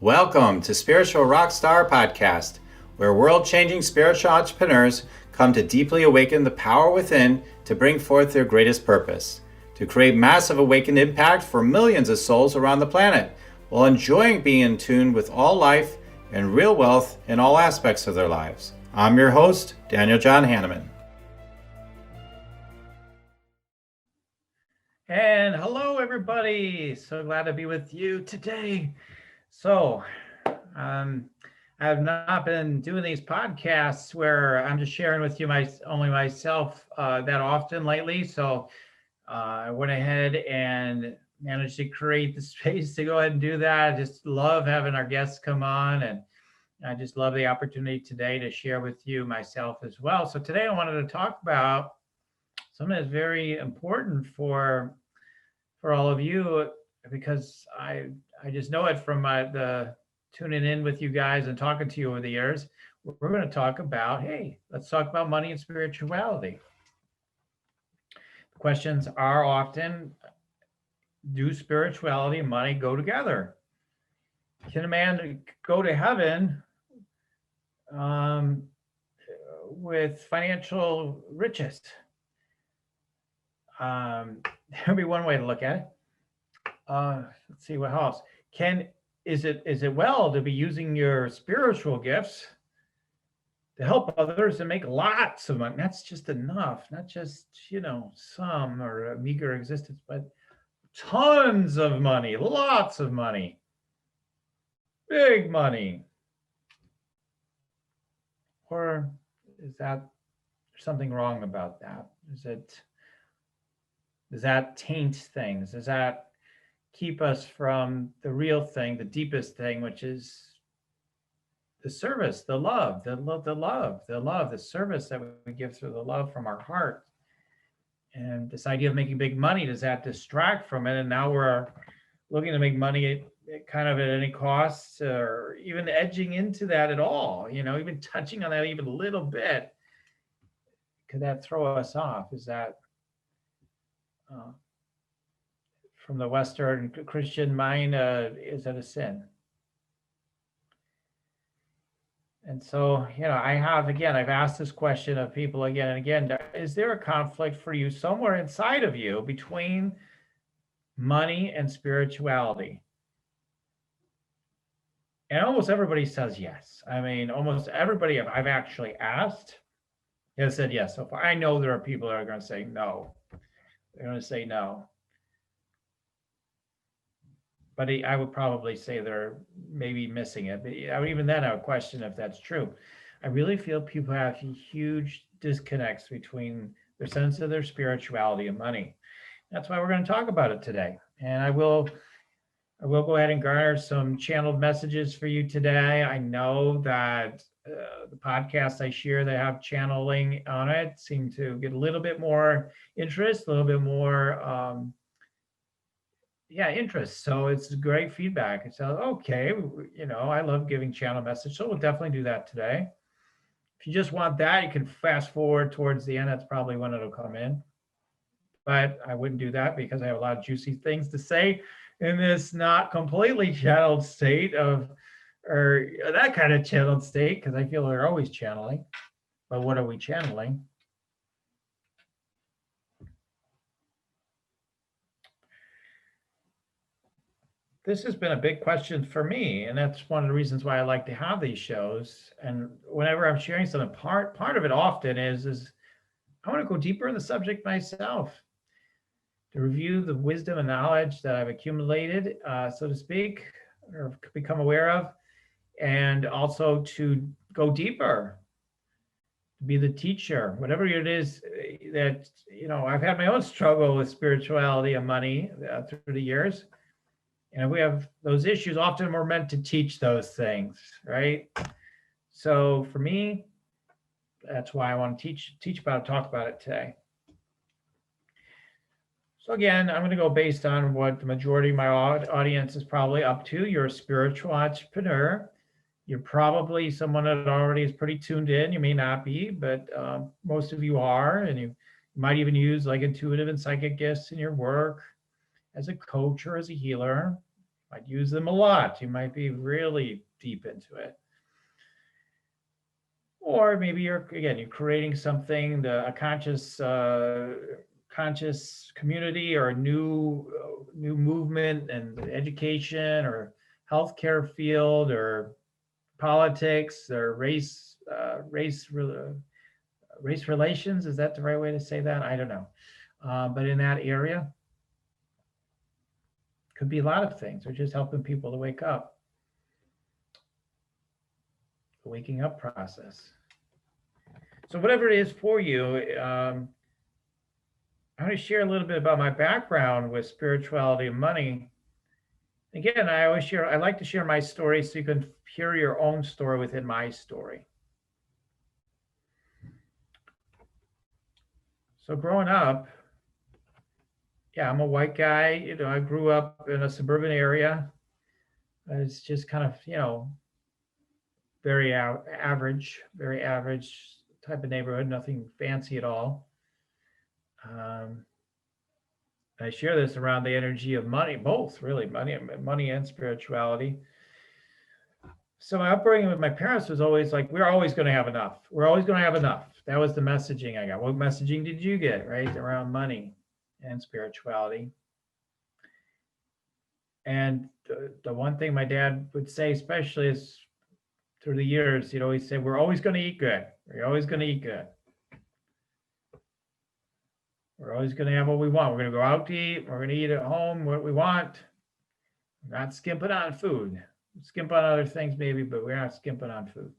Welcome to Spiritual Rockstar Podcast, where world-changing spiritual entrepreneurs come to deeply awaken the power within to bring forth their greatest purpose, to create massive awakened impact for millions of souls around the planet, while enjoying being in tune with all life and real wealth in all aspects of their lives. I'm your host, Daniel John Hanneman. And hello, everybody. So glad to be with you today. So, I have not been doing these podcasts where I'm just sharing with you only myself that often lately. So I went ahead and managed to create the space to go ahead and do that. I just love having our guests come on, and I just love the opportunity today to share with you myself as well. So today I wanted to talk about something that's very important for all of you, because I just know it from the tuning in with you guys and talking to you over the years. We're going to talk about, hey, let's talk about money and spirituality. The questions are often, do spirituality and money go together? Can a man go to heaven with financial riches? There'd be one way to look at it. Let's see what else. Is it well to be using your spiritual gifts to help others and make lots of money? That's just enough, not just, some or a meager existence, but tons of money, lots of money, big money. Or is that something wrong about that? Does that taint things? Does that keep us from the real thing, the deepest thing, which is the service, the love, the service that we give through the love from our heart? And this idea of making big money, does that distract from it? And now we're looking to make money kind of at any cost, or even edging into that at all, even touching on that even a little bit. Could that throw us off? Is that from the Western Christian mind, is that a sin? And so, I've asked this question of people again and again. Is there a conflict for you somewhere inside of you between money and spirituality? And almost everybody says yes. I mean, almost everybody I've actually asked has said yes so far. I know there are people that are going to say no. They're going to say no. But I would probably say they're maybe missing it. But even then, I would question if that's true. I really feel people have huge disconnects between their sense of their spirituality and money. That's why we're going to talk about it today. And I will go ahead and garner some channeled messages for you today. I know that the podcasts I share that have channeling on it seem to get a little bit more interest, a little bit more interest. So it's great feedback. It's okay. I love giving channel message. So we'll definitely do that today. If you just want that, you can fast forward towards the end. That's probably when it'll come in. But I wouldn't do that because I have a lot of juicy things to say in this not completely channeled state or that kind of channeled state, because I feel we're always channeling. But what are we channeling? This has been a big question for me, and that's one of the reasons why I like to have these shows. And whenever I'm sharing something, part of it often is I want to go deeper in the subject myself, to review the wisdom and knowledge that I've accumulated, so to speak, or become aware of, and also to go deeper, to be the teacher, whatever it is that, I've had my own struggle with spirituality and money through the years. And we have those issues. Often we're meant to teach those things, right? So for me, that's why I want to teach about it, talk about it today. So again, I'm going to go based on what the majority of my audience is probably up to. You're a spiritual entrepreneur. You're probably someone that already is pretty tuned in. You may not be, but most of you are. And you might even use like intuitive and psychic gifts in your work as a coach or as a healer. Might use them a lot. You might be really deep into it. Or maybe you're creating something, a conscious community, or a new movement and education or healthcare field or politics or race relations. Is that the right way to say that? I don't know. But in that area, could be a lot of things, or just helping people to wake up. The waking up process. So whatever it is for you, I'm going to share a little bit about my background with spirituality and money. Again, I like to share my story so you can hear your own story within my story. So growing up, I'm a white guy. I grew up in a suburban area. It's just kind of, very average type of neighborhood, nothing fancy at all. I share this around the energy of money, both really, money and spirituality. So my upbringing with my parents was always like, we're always going to have enough. We're always going to have enough. That was the messaging I got. What messaging did you get, right? Around money and spirituality. And the one thing my dad would say, especially is through the years, he'd always say, we're always going to eat good. We're always going to eat good. We're always going to have what we want. We're going to go out to eat. We're going to eat at home what we want. We're not skimping on food. Skimp on other things maybe, but we're not skimping on food.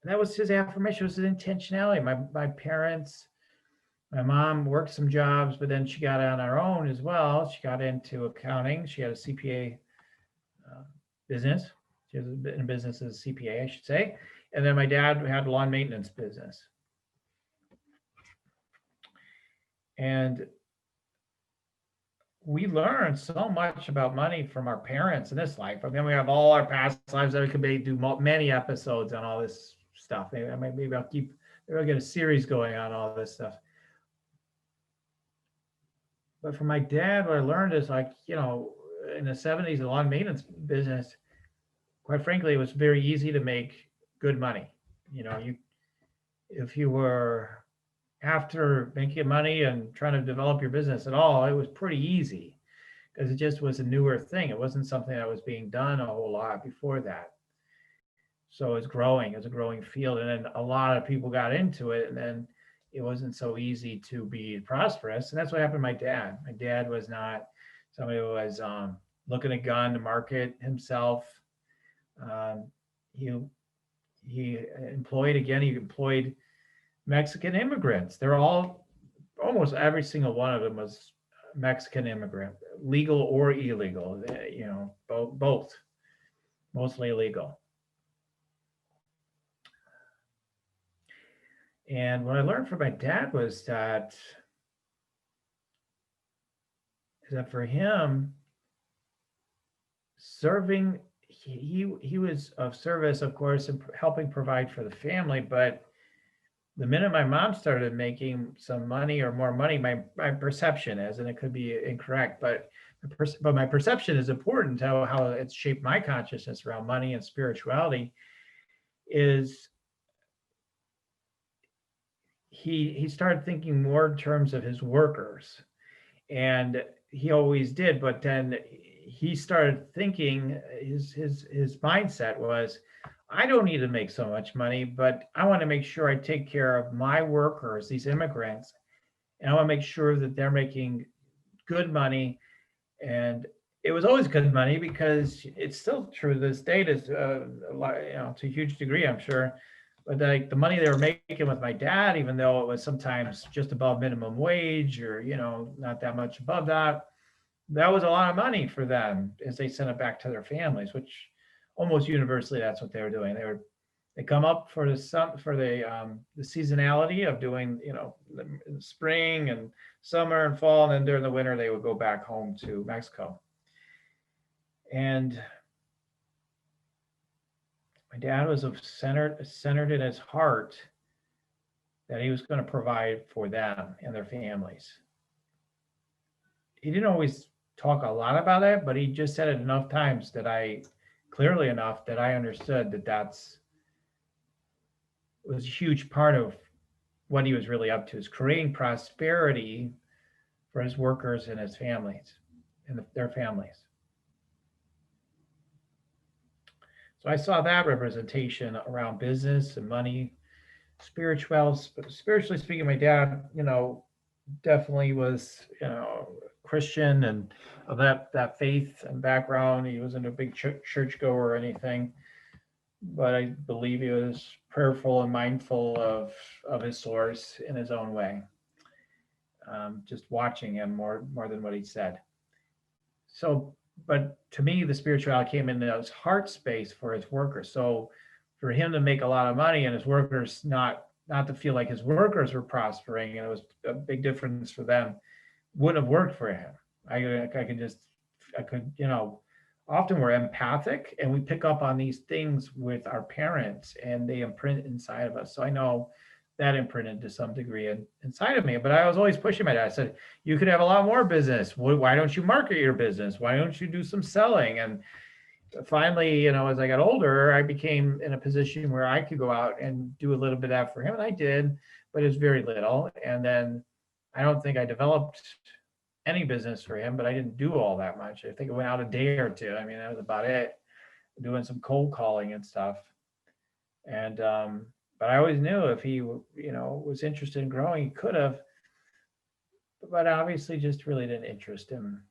And that was his affirmation, was his intentionality. My parents, my mom worked some jobs, but then she got on her own as well. She got into accounting. She had a CPA business. She was in business as a CPA, I should say. And then my dad had a lawn maintenance business. And we learned so much about money from our parents in this life. I mean, we have all our past lives that we could do many episodes on all this stuff. Maybe I'll get a series going on all this stuff. But from my dad, what I learned is in the 70s, the lawn maintenance business, quite frankly, it was very easy to make good money. If you were after making money and trying to develop your business at all, it was pretty easy because it just was a newer thing. It wasn't something that was being done a whole lot before that. So it's growing as a growing field. And then a lot of people got into it, and then it wasn't so easy to be prosperous. And that's what happened to my dad. My dad was not somebody who was looking a gun to market himself. He employed Mexican immigrants. They're almost every single one of them was Mexican immigrant, legal or illegal, both, mostly illegal. And what I learned from my dad was that for him, serving, he was of service, of course, and helping provide for the family, but the minute my mom started making some money or more money, my perception is, and it could be incorrect, but my perception is important to how it's shaped my consciousness around money and spirituality, is he started thinking more in terms of his workers. And he always did, but then he started thinking, his mindset was, I don't need to make so much money, but I want to make sure I take care of my workers, these immigrants, and I want to make sure that they're making good money. And it was always good money, because it's still true to this day, to a huge degree, I'm sure. But the money they were making with my dad, even though it was sometimes just above minimum wage or not that much above that, that was a lot of money for them as they sent it back to their families, which almost universally that's what they were doing. They come up for the seasonality of doing the spring and summer and fall, and then during the winter they would go back home to Mexico. And my dad was centered in his heart that he was going to provide for them and their families. He didn't always talk a lot about it, but he just said it enough times clearly enough that I understood that's was a huge part of what he was really up to, is creating prosperity for his workers and his families and their families. So I saw that representation around business and money, spiritually speaking. My dad, definitely was, Christian and of that faith and background. He wasn't a big churchgoer or anything, but I believe he was prayerful and mindful of his source in his own way. Just watching him more than what he said. So, but to me, the spirituality came into his heart space for his workers. So, for him to make a lot of money and his workers not to feel like his workers were prospering, and it was a big difference for them, wouldn't have worked for him. I could, often we're empathic and we pick up on these things with our parents and they imprint inside of us. So I know that imprinted to some degree inside of me, but I was always pushing my dad. I said, you could have a lot more business. Why don't you market your business? Why don't you do some selling? And finally, as I got older, I became in a position where I could go out and do a little bit of that for him. And I did, but it was very little. And then I don't think I developed any business for him, but I didn't do all that much. I think it went out a day or two. I mean, that was about it, doing some cold calling and stuff. And, but I always knew if he, was interested in growing, he could have, but obviously just really didn't interest him.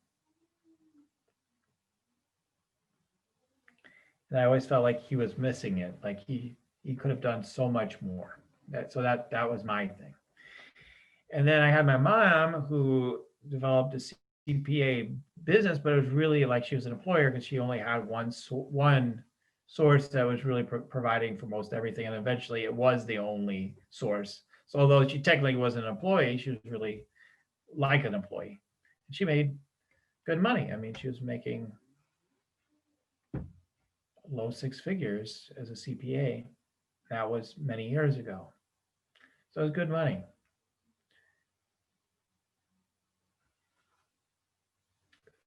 And I always felt like he was missing it. Like he could have done so much more. That was my thing. And then I had my mom, who developed a CPA business, but it was really like she was an employer because she only had one source that was really providing for most everything. And eventually it was the only source. So although she technically wasn't an employee, she was really like an employee. And she made good money. I mean, she was making low six figures as a CPA. That was many years ago. So it was good money.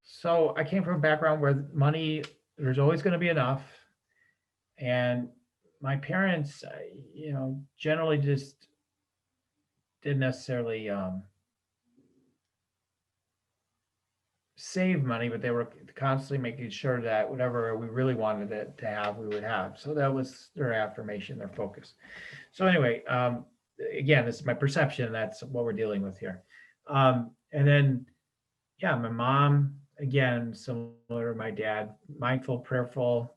So I came from a background where money, there's always going to be enough. And my parents, generally just didn't necessarily save money, but they were constantly making sure that whatever we really wanted it to have, we would have. So that was their affirmation, their focus. So anyway, again, this is my perception. That's what we're dealing with here. And then, yeah, my mom, again, similar to my dad, mindful, prayerful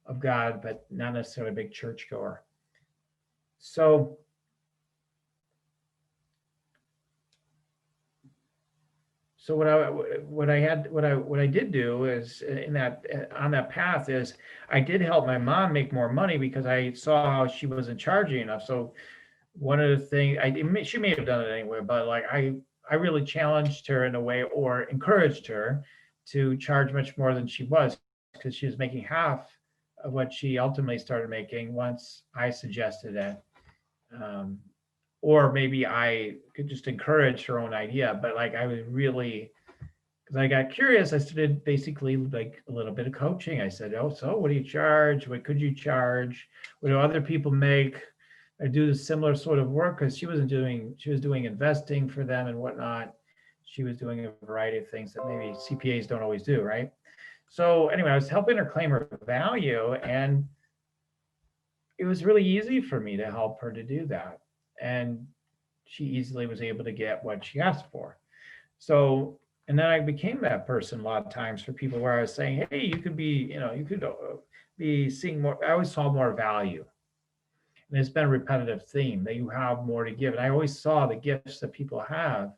of God, but not necessarily a big churchgoer. So what I did do is on that path is I did help my mom make more money because I saw how she wasn't charging enough. So one of the things she may have done it anyway, but like I really challenged her in a way, or encouraged her to charge much more than she was, because she was making half of what she ultimately started making once I suggested it. Or maybe I could just encourage her own idea, but like I was really, because I got curious, I started basically like a little bit of coaching. I said, oh, so what do you charge? What could you charge? What do other people make? I do the similar sort of work, because she was doing investing for them and whatnot. She was doing a variety of things that maybe CPAs don't always do, right? So anyway, I was helping her claim her value, and it was really easy for me to help her to do that. And she easily was able to get what she asked for. So, and then I became that person a lot of times for people where I was saying, hey, you could be seeing more. I always saw more value. And it's been a repetitive theme that you have more to give. And I always saw the gifts that people have,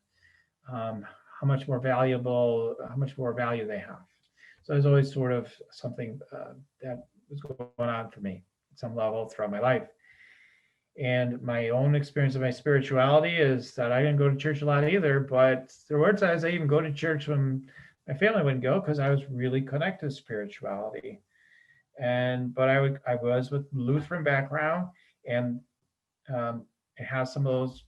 how much more value they have. So it was always sort of something that was going on for me at some level throughout my life. And my own experience of my spirituality is that I didn't go to church a lot either, but there were times I even go to church when my family wouldn't go, because I was really connected to spirituality. But I was with Lutheran background, and it has some of those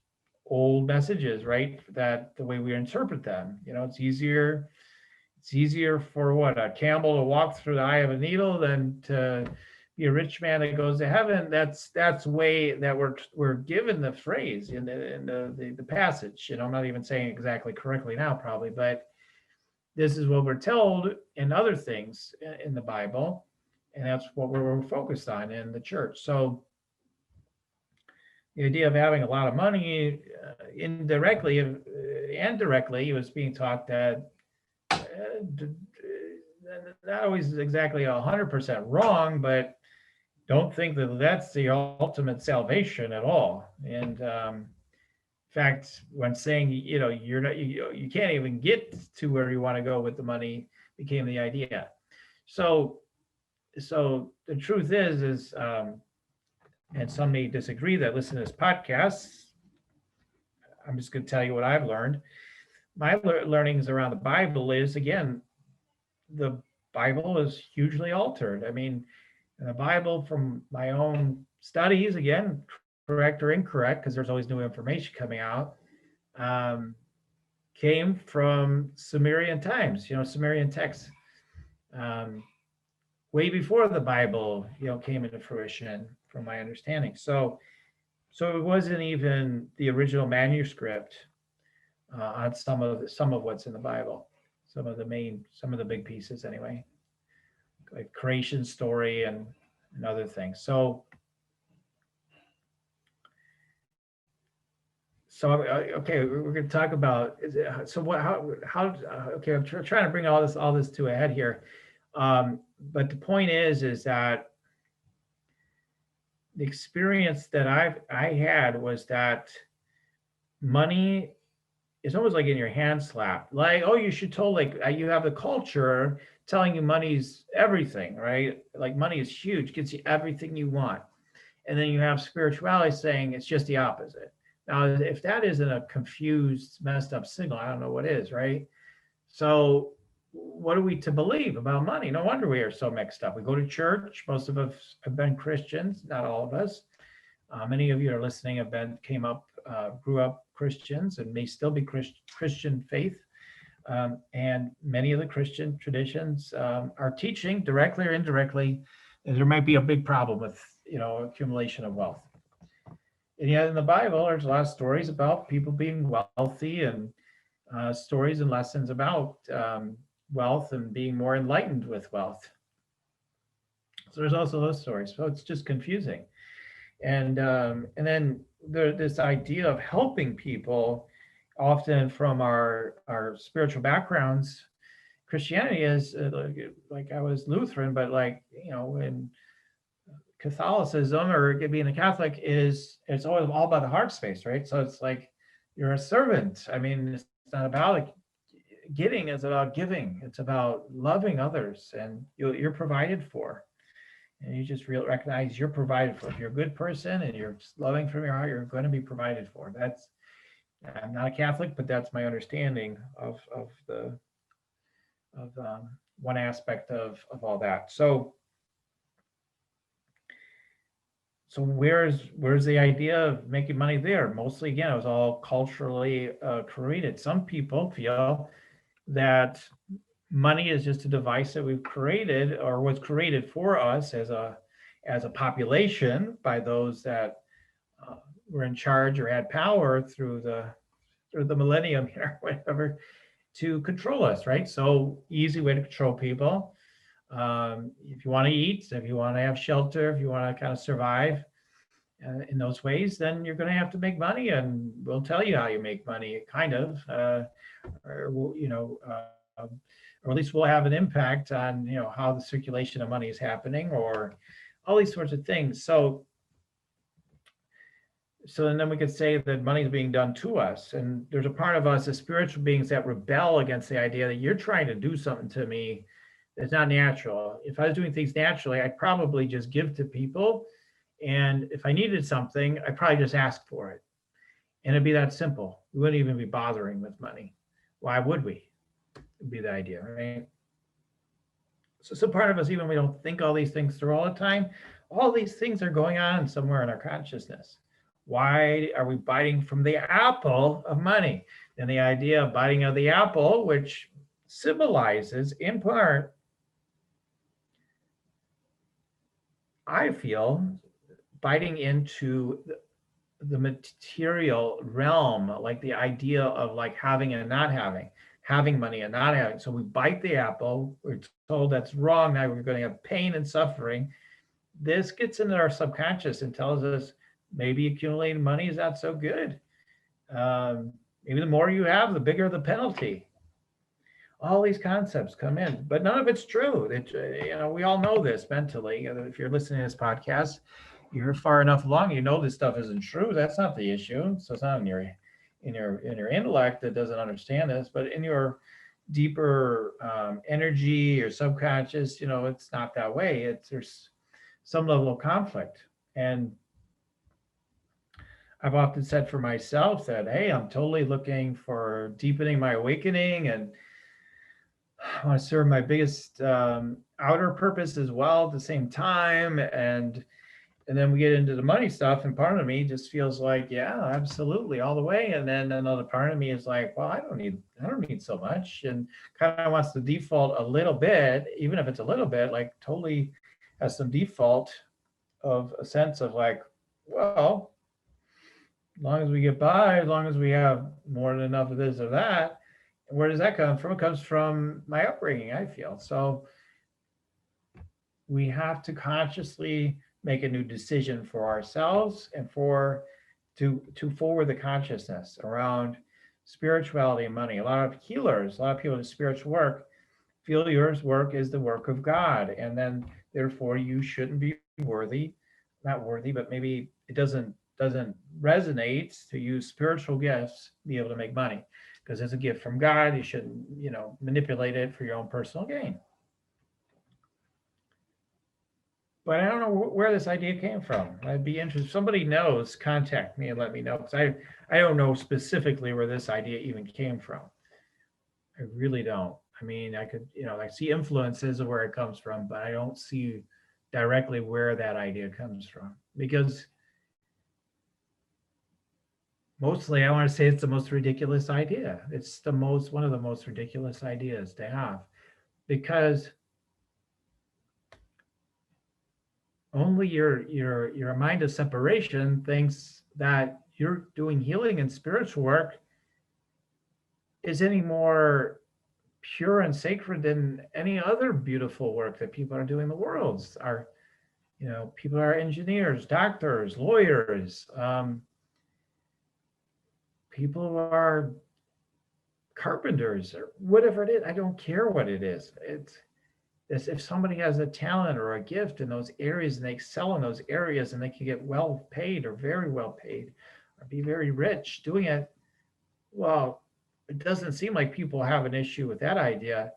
old messages, right? That the way we interpret them, it's it's easier for what, a camel to walk through the eye of a needle than to be a rich man that goes to heaven. That's way that we're given the phrase in the passage. I'm not even saying exactly correctly now, probably, but this is what we're told in other things in the Bible, and that's what we're focused on in the church. So the idea of having a lot of money, indirectly and directly, it was being taught that not always exactly 100% wrong, but don't think that that's the ultimate salvation at all. And in fact, when saying you're not, you can't even get to where you want to go with the money, became the idea. So the truth is and some may disagree that listen to this podcast. I'm just going to tell you what I've learned. My learnings around the Bible is, again, the Bible is hugely altered. I mean, the Bible, from my own studies, again, correct or incorrect, because there's always new information coming out, came from Sumerian times, Sumerian texts, way before the Bible, came into fruition, from my understanding. So it wasn't even the original manuscript on some of what's in the Bible, some of the big pieces anyway, like creation story and other things. So okay, we're going to talk about okay, I'm trying to bring all this to a head here, but the point is that the experience that I had was that money is almost like in your hand slapped. Like, oh, you should you have the culture telling you money's everything, right? Like money is huge, gets you everything you want. And then you have spirituality saying it's just the opposite. Now, if that isn't a confused, messed up signal, I don't know what is, right? So what are we to believe about money? No wonder we are so mixed up. We go to church. Most of us have been Christians, not all of us. Many of you are listening grew up Christians and may still be Christian faith. And many of the Christian traditions are teaching, directly or indirectly, that there might be a big problem with, accumulation of wealth. And yet in the Bible, there's a lot of stories about people being wealthy, and stories and lessons about wealth and being more enlightened with wealth. So there's also those stories. So it's just confusing. And then this idea of helping people, often from our spiritual backgrounds. Christianity is like I was Lutheran, but in Catholicism, or being a Catholic, it's always all about the heart space, right? So it's like you're a servant. I mean, it's not about getting, it's about giving. It's about loving others, and you're provided for. And you just recognize you're provided for. If you're a good person and you're loving from your heart, you're going to be provided for. I'm not a Catholic, but that's my understanding of one aspect of all that. So where's the idea of making money there? Mostly, again, it was all culturally created. Some people feel that money is just a device that we've created, or was created for us as a population by those that were in charge or had power through the millennium or whatever, to control us, right? So easy way to control people. If you want to eat, if you want to have shelter, if you want to kind of survive in those ways, then you're going to have to make money, and we'll tell you how you make money, kind of, or at least we'll have an impact on how the circulation of money is happening, or all these sorts of things. So then we could say that money is being done to us, and there's a part of us as spiritual beings that rebel against the idea that you're trying to do something to me that's not natural. If I was doing things naturally, I'd probably just give to people, and if I needed something, I'd probably just ask for it, and it'd be that simple. We wouldn't even be bothering with money. Why would we? It'd be the idea, right? So some part of us, even we don't think all these things through all the time, all these things are going on somewhere in our consciousness. Why are we biting from the apple of money? And the idea of biting of the apple, which symbolizes, in part, I feel, biting into the material realm, like the idea of like having and not having money and not having. So we bite the apple. We're told that's wrong. Now we're going to have pain and suffering. This gets into our subconscious and tells us maybe accumulating money is not so good. Um, Maybe the more you have, the bigger the penalty. All these concepts come in, but none of it's true. We all know this mentally. If you're listening to this podcast, you're far enough along, you know this stuff isn't true. That's not the issue. So it's not in your intellect that doesn't understand this, but in your deeper energy or subconscious, it's not that way. There's some level of conflict. And I've often said for myself that, hey, I'm totally looking for deepening my awakening, and I want to serve my biggest outer purpose as well at the same time. And then we get into the money stuff, and part of me just feels like, yeah, absolutely, all the way. And then another part of me is like, well, I don't need so much, and kind of wants to default a little bit, even if it's a little bit, like totally has some default of a sense of like, well, as long as we get by, as long as we have more than enough of this or that. Where does that come from? It comes from my upbringing, I feel. So we have to consciously make a new decision for ourselves and to forward the consciousness around spirituality and money. A lot of healers, a lot of people in spiritual work feel your work is the work of God, and then therefore you shouldn't be worthy, not worthy, but maybe it doesn't resonate to use spiritual gifts to be able to make money because it's a gift from God. You shouldn't, manipulate it for your own personal gain. But I don't know where this idea came from. I'd be interested. If somebody knows, contact me and let me know, because I don't know specifically where this idea even came from. I really don't. I mean, I could, I see influences of where it comes from, but I don't see directly where that idea comes from. Because mostly I want to say it's the most ridiculous idea. It's one of the most ridiculous ideas to have, because only your mind of separation thinks that you're doing healing and spiritual work is any more pure and sacred than any other beautiful work that people are doing in the world. People are engineers, doctors, lawyers, people who are carpenters, or whatever it is. I don't care what it is. It's if somebody has a talent or a gift in those areas and they excel in those areas and they can get well paid or very well paid or be very rich doing it, well, it doesn't seem like people have an issue with that idea.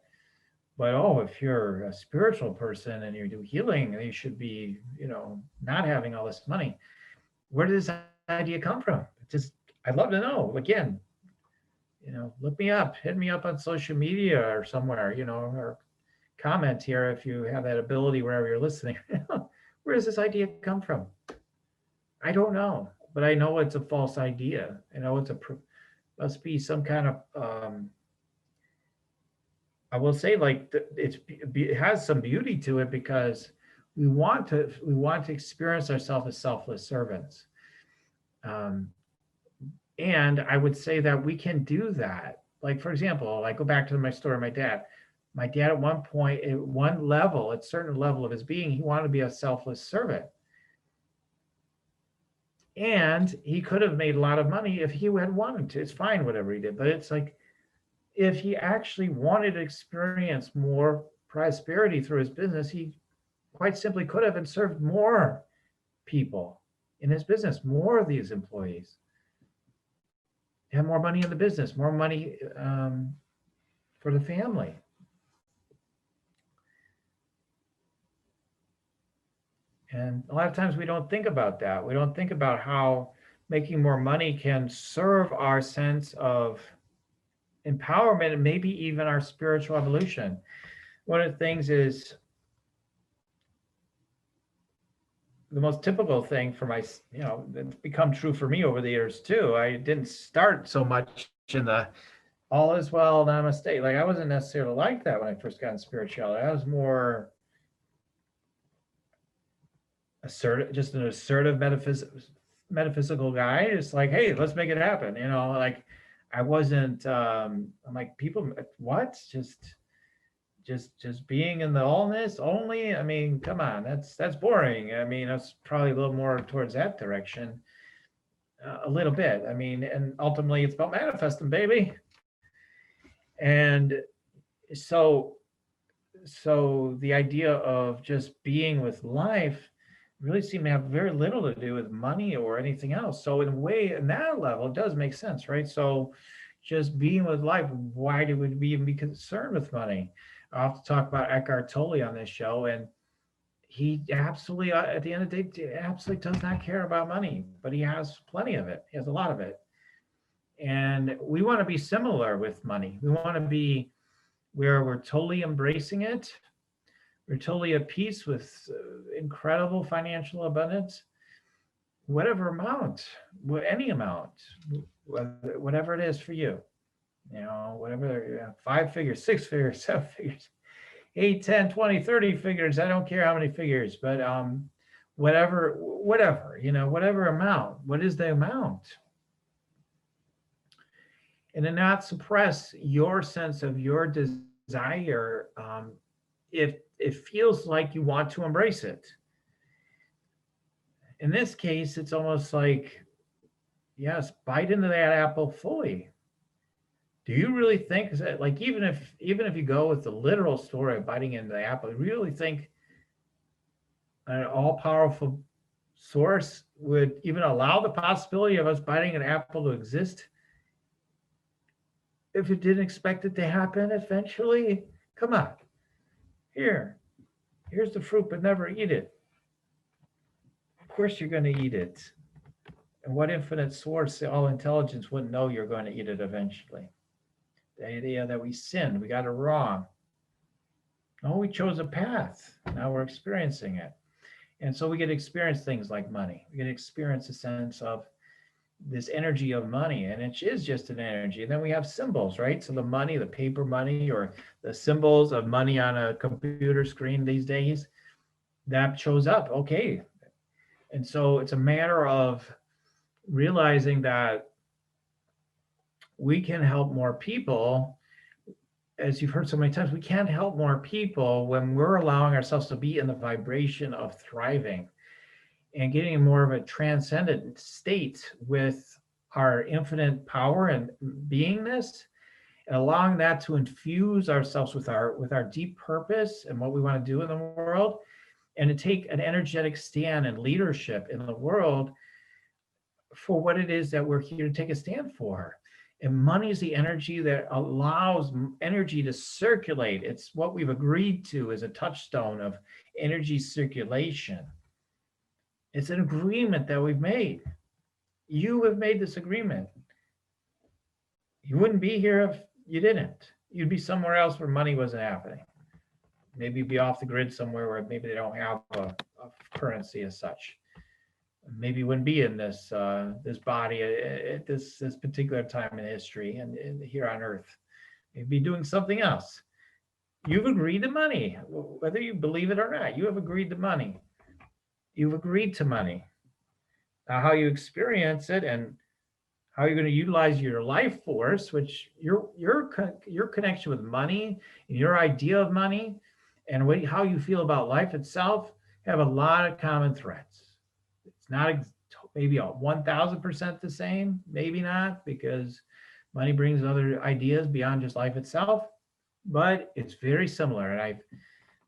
But if you're a spiritual person and you do healing, you should be, not having all this money. Where does this idea come from? I'd love to know. Again, look me up, hit me up on social media or somewhere, or comment here if you have that ability wherever you're listening. Where does this idea come from? I don't know, but I know it's a false idea. I know must be some kind of I will say, like, it has some beauty to it, because we want to experience ourselves as selfless servants. Um, and I would say that we can do that. Like, for example, I go back to my story of my dad. My dad, at one point, at a certain level of his being, he wanted to be a selfless servant. And he could have made a lot of money if he had wanted to. It's fine, whatever he did. But it's like, if he actually wanted to experience more prosperity through his business, he quite simply could have and served more people in his business, more of these employees. Have more money in the business, more money for the family. And a lot of times we don't think about that. We don't think about how making more money can serve our sense of empowerment and maybe even our spiritual evolution. One of the things is the most typical thing for it's become true for me over the years too. I didn't start so much in the all is well, namaste. Like I wasn't necessarily like that when I first got in spirituality. I was more assertive, just an assertive metaphysical guy. It's like, hey, let's make it happen. Like I wasn't. I'm like people. What? Just being in the allness only. I mean, come on, that's boring. I mean, that's probably a little more towards that direction, a little bit. I mean, and ultimately, it's about manifesting, baby. And so the idea of just being with life really seemed to have very little to do with money or anything else. So in a way, in that level, it does make sense, right? So just being with life, why do we even be concerned with money? I'll have to talk about Eckhart Tolle on this show, and he absolutely, at the end of the day, absolutely does not care about money, but he has plenty of it. He has a lot of it. And we want to be similar with money. We want to be where we're totally embracing it. We're totally at peace with incredible financial abundance, whatever amount, any amount, whatever it is for you. Whatever, 5 figures, 6 figures, 7 figures, 8, 10, 20, 30 figures. I don't care how many figures, but whatever, whatever amount. What is the amount? And to not suppress your sense of your desire, if it feels like you want to embrace it. In this case, it's almost like, yes, bite into that apple fully. Do you really think that, like, even if you go with the literal story of biting into the apple, you really think an all-powerful source would even allow the possibility of us biting an apple to exist if it didn't expect it to happen eventually? Come on. Here's the fruit, but never eat it. Of course you're going to eat it. And what infinite source, all intelligence, wouldn't know you're going to eat it eventually? The idea that we sinned, we got it wrong. No, we chose a path. Now we're experiencing it. And so we get to experience things like money. We get to experience a sense of this energy of money, and it is just an energy. And then we have symbols, right? So the money, the paper money, or the symbols of money on a computer screen these days, that shows up. Okay. And so it's a matter of realizing that we can help more people. As you've heard so many times, we can't help more people when we're allowing ourselves to be in the vibration of thriving and getting more of a transcendent state with our infinite power and beingness, and allowing that to infuse ourselves with our deep purpose and what we want to do in the world, and to take an energetic stand and leadership in the world for what it is that we're here to take a stand for. And money is the energy that allows energy to circulate. It's what we've agreed to as a touchstone of energy circulation. It's an agreement that we've made. You have made this agreement. You wouldn't be here if you didn't. You'd be somewhere else where money wasn't happening. Maybe be off the grid somewhere where maybe they don't have a currency as such. Maybe you wouldn't be in this body at this particular time in history and here on Earth. Maybe be doing something else. You've agreed to money, whether you believe it or not. You have agreed to money. You've agreed to money. Now, how you experience it and how you're going to utilize your life force, which your connection with money and your idea of money and how you feel about life itself have a lot of common threads. It's not maybe 1,000% the same, maybe not, because money brings other ideas beyond just life itself, but it's very similar. And I've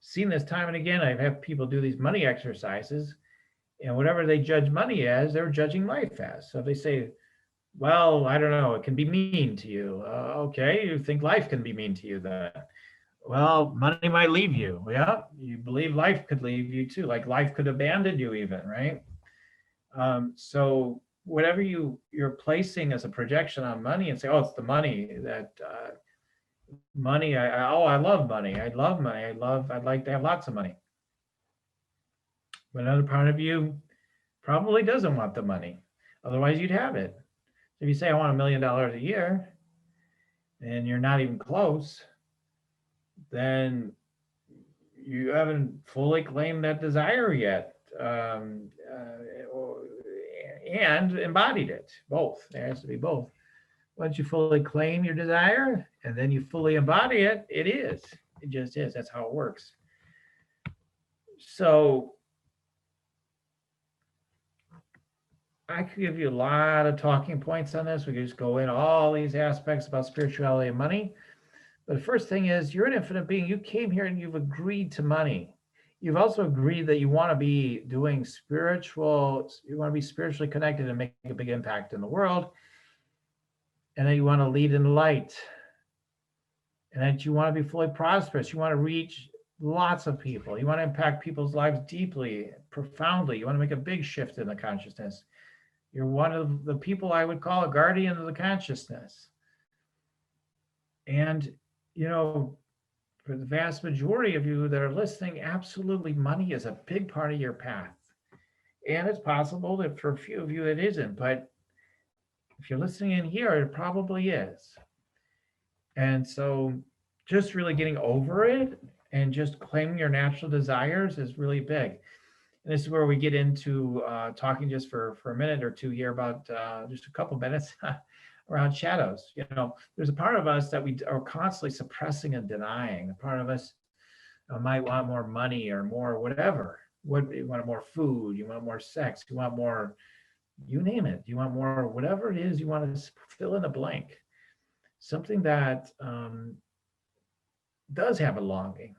seen this time and again. I've had people do these money exercises, and whatever they judge money as, they're judging life as. So if they say, well, I don't know, it can be mean to you. Okay, you think life can be mean to you then. Well, money might leave you. Yeah, you believe life could leave you too. Like life could abandon you even, right? So whatever you're placing as a projection on money and say, oh, it's the money that money. I love money. I love money. I'd like to have lots of money. But another part of you probably doesn't want the money. Otherwise, you'd have it. If you say, I want $1 million a year, and you're not even close, then you haven't fully claimed that desire yet, and embodied it. Both. There has to be both. Once you fully claim your desire and then you fully embody it, it is. It just is. That's how it works. So I could give you a lot of talking points on this. We could just go in all these aspects about spirituality and money. But the first thing is, you're an infinite being. You came here and you've agreed to money. You've also agreed that you want to be doing spiritual, you want to be spiritually connected and make a big impact in the world. And then you want to lead in light. And that you want to be fully prosperous. You want to reach lots of people. You want to impact people's lives deeply, profoundly. You want to make a big shift in the consciousness. You're one of the people I would call a guardian of the consciousness. And, you know, for the vast majority of you that are listening, absolutely money is a big part of your path. And it's possible that for a few of you it isn't, but if you're listening in here, it probably is. And so just really getting over it and just claiming your natural desires is really big. And this is where we get into talking just for a minute or two here about just a couple minutes around shadows. You know, there's a part of us that we are constantly suppressing and denying. A part of us might want more money or more whatever. What you want more food, you want more sex, you want more, you name it. You want more whatever it is you want to fill in a blank. Something that does have a longing.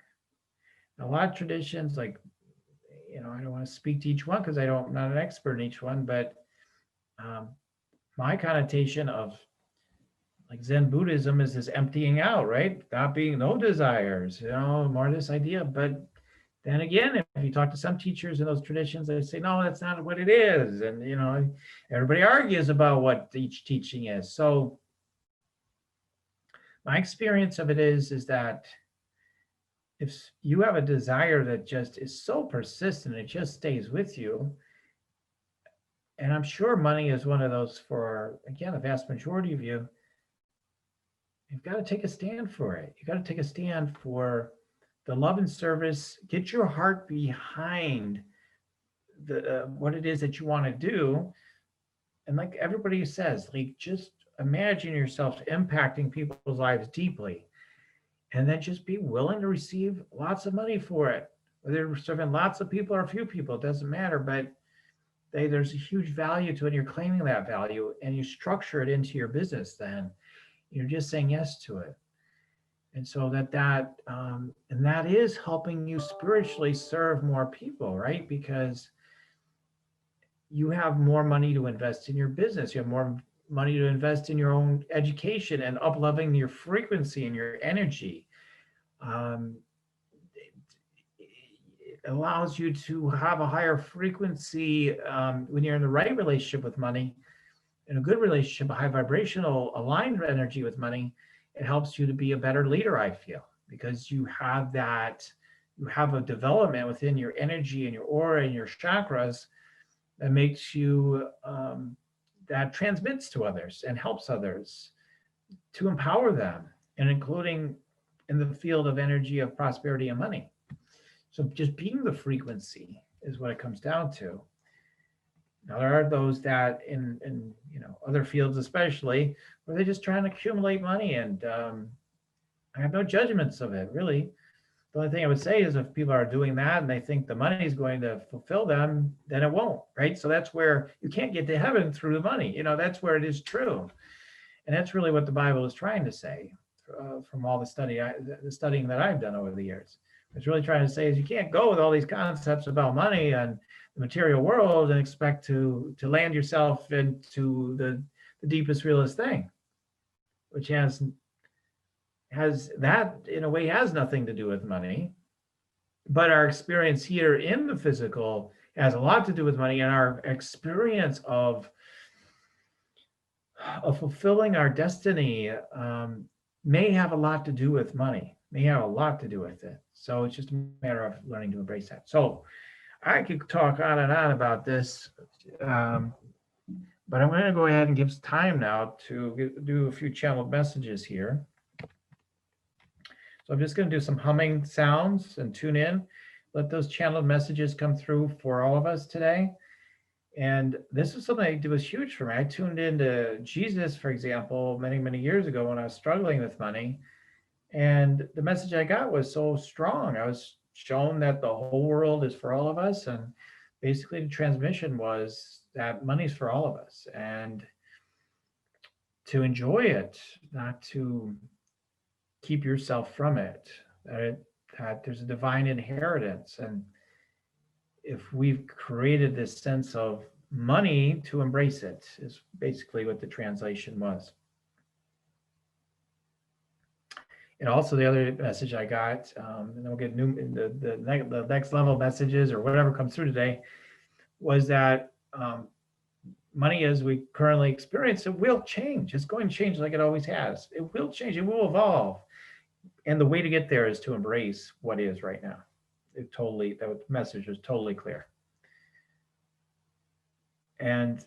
A lot of traditions, like, you know, I don't want to speak to each one because I'm not an expert in each one, but my connotation of like Zen Buddhism is this emptying out, right? Not being no desires, you know, more this idea. But then again, if you talk to some teachers in those traditions, they say, no, that's not what it is. And, you know, everybody argues about what each teaching is. So my experience of it is that if you have a desire that just is so persistent, it just stays with you. And I'm sure money is one of those for, again, the vast majority of you. You've got to take a stand for it. You've got to take a stand for the love and service. Get your heart behind the what it is that you want to do. And like everybody says, like just imagine yourself impacting people's lives deeply. And then just be willing to receive lots of money for it. Whether you're serving lots of people or a few people, it doesn't matter. But there's a huge value to it. And you're claiming that value and you structure it into your business then. You're just saying yes to it. And so that is helping you spiritually serve more people, right? Because you have more money to invest in your business. You have more money to invest in your own education and up-leveling your frequency and your energy. It allows you to have a higher frequency when you're in the right relationship with money, in a good relationship, a high vibrational aligned energy with money. It helps you to be a better leader, I feel, because you have a development within your energy and your aura and your chakras that makes you, that transmits to others and helps others to empower them, and including in the field of energy of prosperity and money. So just being the frequency is what it comes down to. Now there are those that in you know other fields especially where they're just trying to accumulate money, and I have no judgments of it really. The only thing I would say is if people are doing that and they think the money is going to fulfill them, then it won't, right? So that's where you can't get to heaven through the money. You know, that's where it is true. And that's really what the Bible is trying to say from all the studying that I've done over the years. It's really trying to say is you can't go with all these concepts about money and the material world and expect to land yourself into the deepest, realest thing, which has that in a way has nothing to do with money, but our experience here in the physical has a lot to do with money, and our experience of fulfilling our destiny may have a lot to do with money, may have a lot to do with it. So it's just a matter of learning to embrace that. So I could talk on and on about this, but I'm going to go ahead and give time now to do a few channeled messages here. So I'm just going to do some humming sounds and tune in. Let those channeled messages come through for all of us today. And this is something that was huge for me. I tuned into Jesus, for example, many, many years ago when I was struggling with money. And the message I got was so strong. I was shown that the whole world is for all of us. And basically, the transmission was that money's for all of us and to enjoy it, not to keep yourself from it. That there's a divine inheritance. And if we've created this sense of money, to embrace it is basically what the translation was. And also the other message I got, and then we'll get the next level messages or whatever comes through today, was that money as we currently experience it will change. It's going to change like it always has. It will change. It will evolve. And the way to get there is to embrace what is right now. That message is totally clear. And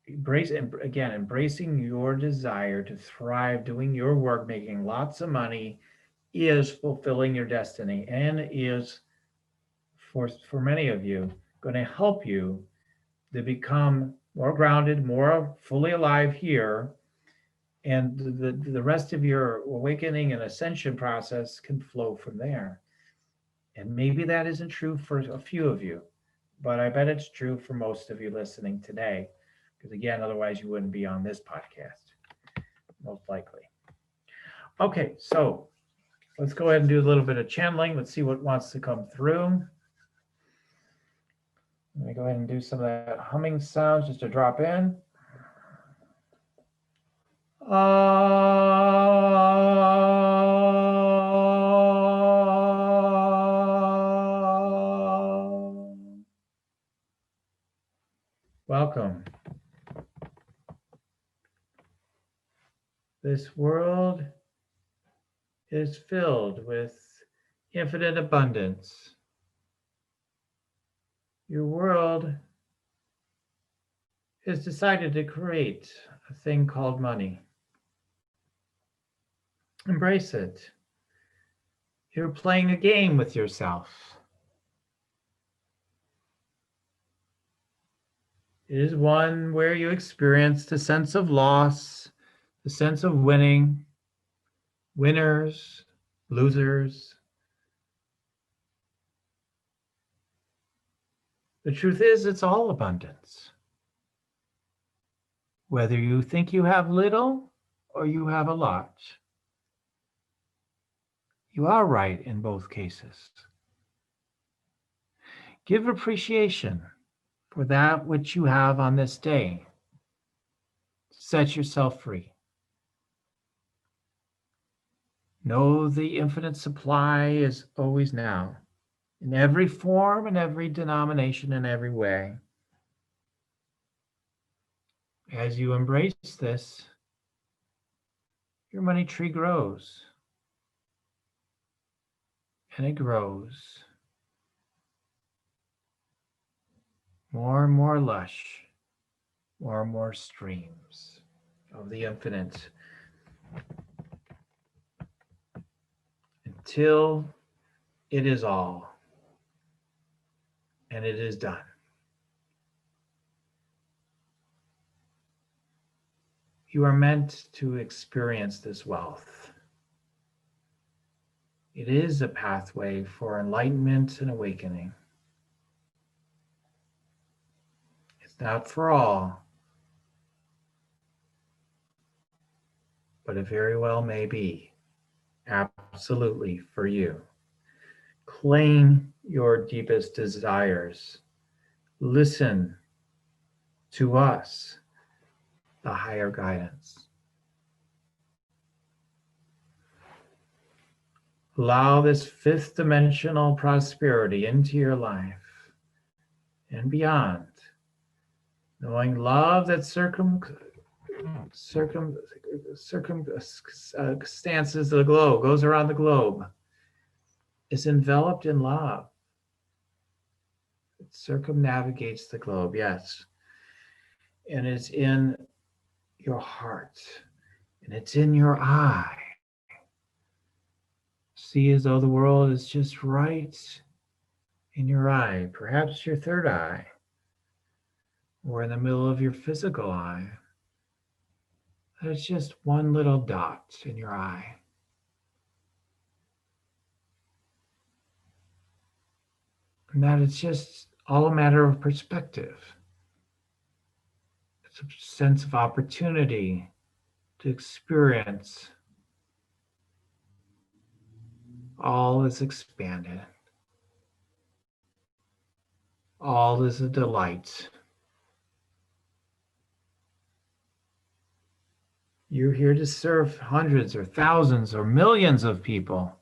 embracing your desire to thrive, doing your work, making lots of money is fulfilling your destiny and is, for many of you, going to help you to become more grounded, more fully alive here. And the rest of your awakening and ascension process can flow from there. And maybe that isn't true for a few of you, but I bet it's true for most of you listening today. Because again, otherwise you wouldn't be on this podcast, most likely. Okay, so let's go ahead and do a little bit of channeling. Let's see what wants to come through. Let me go ahead and do some of that humming sounds just to drop in. Welcome. This world is filled with infinite abundance. Your world has decided to create a thing called money. Embrace it. You're playing a game with yourself. It is one where you experience the sense of loss, the sense of winning, winners, losers. The truth is, it's all abundance. Whether you think you have little or you have a lot, you are right in both cases. Give appreciation for that which you have on this day. Set yourself free. Know the infinite supply is always now, in every form, in every denomination, in every way. As you embrace this, your money tree grows. And it grows. More and more lush, more and more streams of the infinite, until it is all, and it is done. You are meant to experience this wealth. It is a pathway for enlightenment and awakening. It's not for all, but it very well may be absolutely for you. Claim your deepest desires. Listen to us, the higher guidance. Allow this fifth dimensional prosperity into your life and beyond, knowing love that circumstances the globe, goes around the globe, is enveloped in love. It circumnavigates the globe, yes. And it's in your heart, and it's in your eye. See as though the world is just right in your eye, perhaps your third eye, or in the middle of your physical eye. It's just one little dot in your eye. And that it's just all a matter of perspective. It's a sense of opportunity to experience all is expanded. All is a delight. You're here to serve hundreds or thousands or millions of people.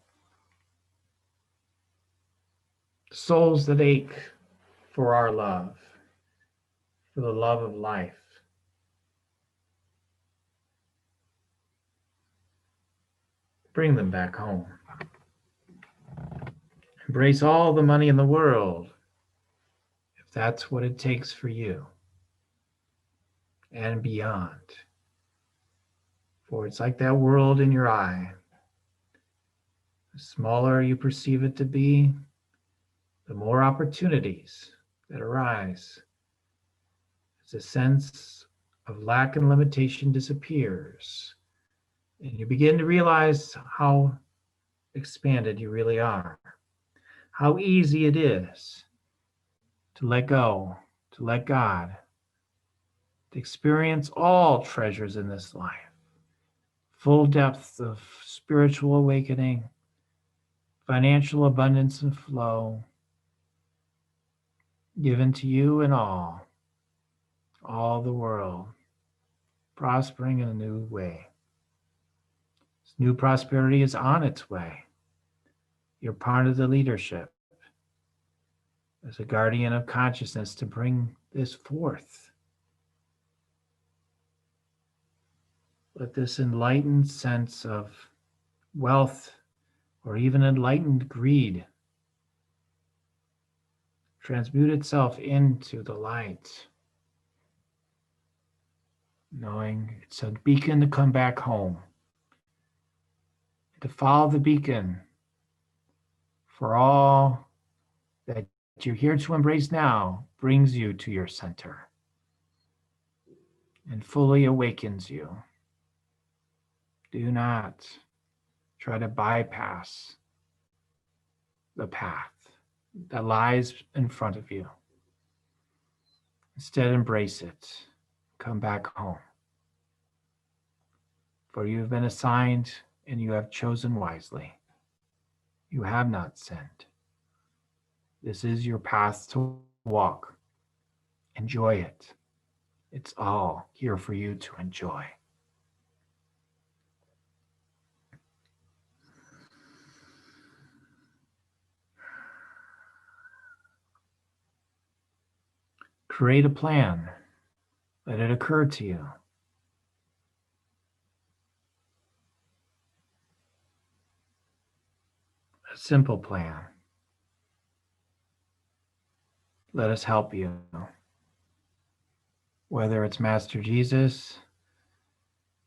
Souls that ache for our love, for the love of life. Bring them back home. Embrace all the money in the world, if that's what it takes for you, and beyond. For it's like that world in your eye. The smaller you perceive it to be, the more opportunities that arise. As a sense of lack and limitation disappears, and you begin to realize how expanded you really are, how easy it is to let go, to let God, to experience all treasures in this life, full depth of spiritual awakening, financial abundance and flow, given to you and all the world, prospering in a new way. This new prosperity is on its way. You're part of the leadership as a guardian of consciousness to bring this forth. Let this enlightened sense of wealth or even enlightened greed transmute itself into the light, knowing it's a beacon to come back home, to follow the beacon for all that you're here to embrace now brings you to your center and fully awakens you. Do not try to bypass the path that lies in front of you. Instead, embrace it. Come back home. For you have been assigned and you have chosen wisely. You have not sinned. This is your path to walk. Enjoy it. It's all here for you to enjoy. Create a plan. Let it occur to you. A simple plan. Let us help you. Whether it's Master Jesus,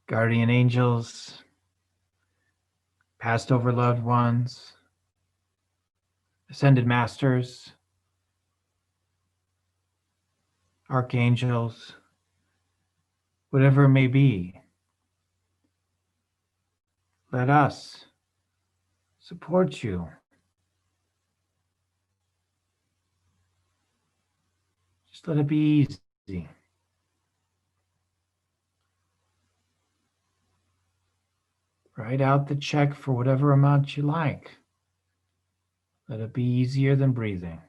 guardian angels, passed over loved ones, ascended masters, archangels, whatever it may be, let us support you. Just let it be easy. Write out the check for whatever amount you like. Let it be easier than breathing.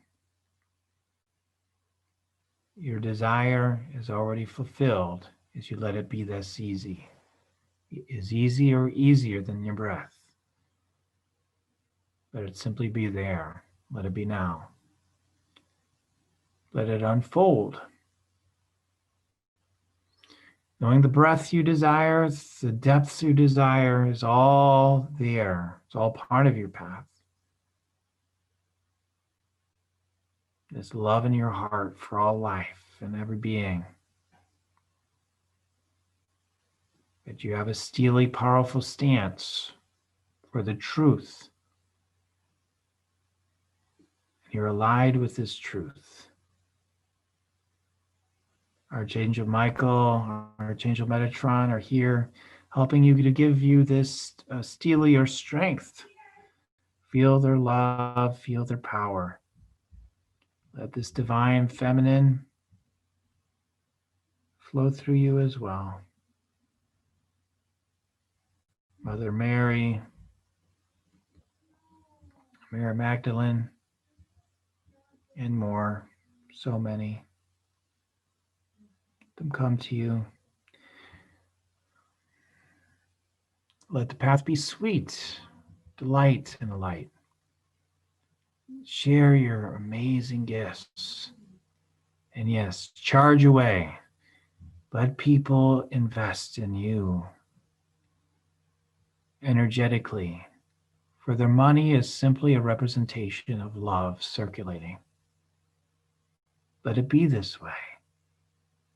Your desire is already fulfilled as you let it be this easy. It is easier than your breath. Let it simply be there. Let it be now. Let it unfold. Knowing the breath you desire, the depths you desire is all there. It's all part of your path. This love in your heart for all life and every being. That you have a steely, powerful stance for the truth You're aligned with this truth. Archangel Michael, Archangel Metatron are here helping you to give you this steel your strength. Feel their love, feel their power. Let this divine feminine flow through you as well. Mother Mary, Mary Magdalene, and more, so many. Let them come to you. Let the path be sweet, delight in the light. Share your amazing gifts. And yes, charge away. Let people invest in you energetically, for their money is simply a representation of love circulating. Let it be this way,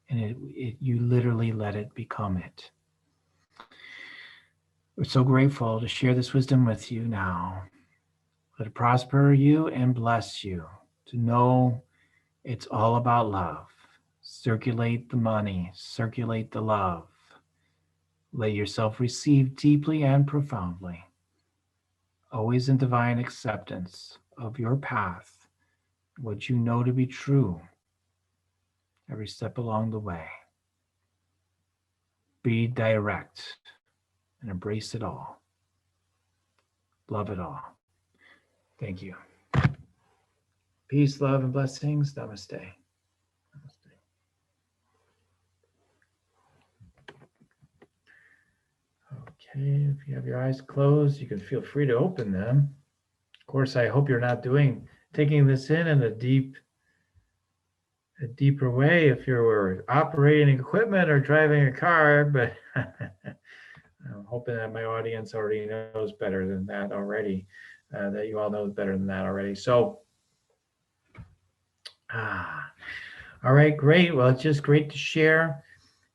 and you literally let it become it. We're so grateful to share this wisdom with you now. Let it prosper you and bless you to know it's all about love. Circulate the money, circulate the love. Let yourself receive deeply and profoundly, always in divine acceptance of your path, what you know to be true, every step along the way. Be direct and embrace it all. Love it all. Thank you. Peace, love, and blessings. Namaste. Namaste. Okay, if you have your eyes closed, you can feel free to open them. Of course, I hope you're not taking this in a deeper way if you're operating equipment or driving a car, but I'm hoping that my audience already knows better than that already, that you all know better than that already. So, all right, great. Well, it's just great to share.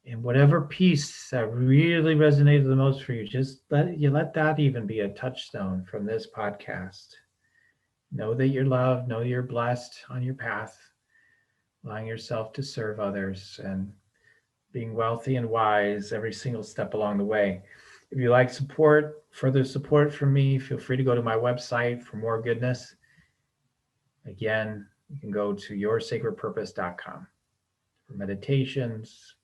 And whatever piece that really resonated the most for you, just let that even be a touchstone from this podcast. Know that you're loved, know you're blessed on your path, allowing yourself to serve others and being wealthy and wise every single step along the way. If you like further support from me, feel free to go to my website for more goodness. Again, you can go to yoursacredpurpose.com for meditations,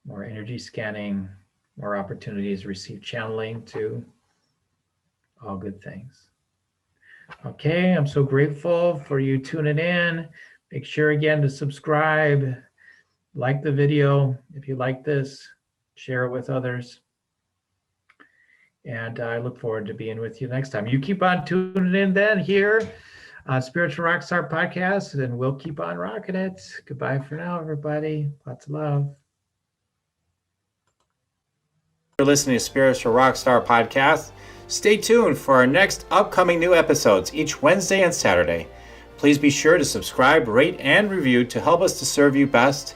more energy scanning, more opportunities to receive channeling to all good things. Okay, I'm so grateful for you tuning in. Make sure again to subscribe, like the video if you like this, share it with others. And I look forward to being with you next time. You keep on tuning in then here on Spiritual Rockstar Podcast, and we'll keep on rocking it. Goodbye for now, everybody. Lots of love. You're listening to Spiritual Rockstar Podcast. Stay tuned for our next upcoming new episodes each Wednesday and Saturday. Please be sure to subscribe, rate, and review to help us to serve you best.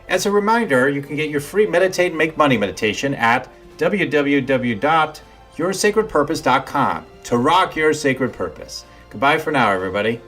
As a reminder, you can get your free Meditate and Make Money meditation at www.yoursacredpurpose.com to rock your sacred purpose. Goodbye for now, everybody.